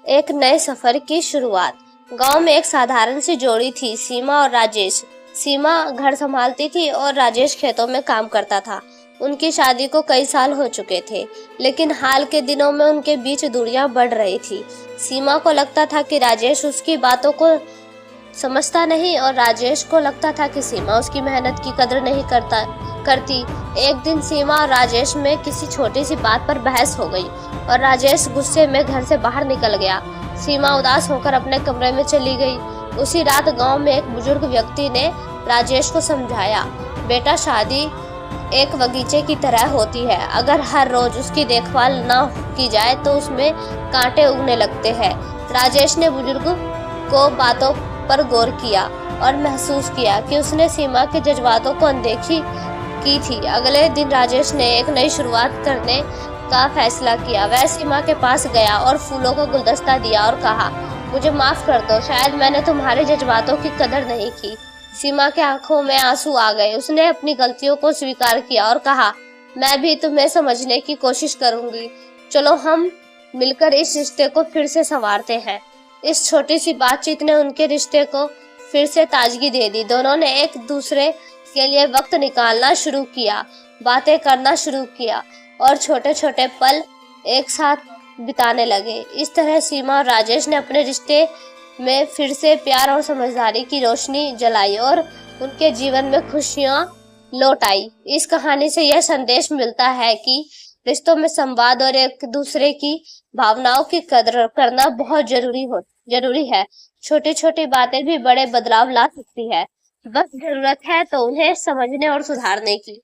एक नए सफर की शुरुआत। गांव में एक साधारण सी जोड़ी थी, सीमा और राजेश। सीमा घर संभालती थी और राजेश खेतों में काम करता था। उनकी शादी को कई साल हो चुके थे, लेकिन हाल के दिनों में उनके बीच दूरियां बढ़ रही थी। सीमा को लगता था कि राजेश उसकी बातों को समझता नहीं और राजेश को लगता था कि सीमा उसकी मेहनत की कदर नहीं करती। एक दिन सीमा और राजेश में किसी छोटी सी बात पर बहस हो गई और राजेश गुस्से में घर से बाहर निकल गया। सीमा उदास होकर अपने कमरे में चली गई। उसी रात गांव में एक बुजुर्ग व्यक्ति ने राजेश को समझाया, बेटा, शादी एक बगीचे की तरह होती है। अगर हर रोज उसकी देखभाल न की जाए तो उसमें कांटे उगने लगते हैं। राजेश ने बुजुर्ग को बातों पर गौर किया और महसूस किया कि उसने सीमा के जज्बातों को अनदेखी की थी। अगले दिन राजेश ने एक नई शुरुआत करने का फैसला किया। वह सीमा के पास गया और फूलों का गुलदस्ता दिया और कहा, मुझे माफ कर दो, शायद मैंने तुम्हारे जज्बातों की कदर नहीं की। सीमा के आंखों में आंसू आ गए। उसने अपनी गलतियों को स्वीकार किया और कहा, मैं भी तुम्हें समझने की कोशिश करूंगी। चलो हम मिलकर इस रिश्ते को फिर से संवारते हैं। इस छोटी सी बातचीत ने उनके रिश्ते को फिर से ताजगी दे दी। दोनों ने एक दूसरे के लिए वक्त निकालना शुरू किया, बातें करना शुरू किया और छोटे छोटे पल एक साथ बिताने लगे। इस तरह सीमा और राजेश ने अपने रिश्ते में फिर से प्यार और समझदारी की रोशनी जलाई और उनके जीवन में खुशियां लौट आई। इस कहानी से यह संदेश मिलता है कि रिश्तों में संवाद और एक दूसरे की भावनाओं की कदर करना बहुत जरूरी है। छोटी छोटी बातें भी बड़े बदलाव ला सकती है। बस जरूरत है तो उन्हें समझने और सुधारने की।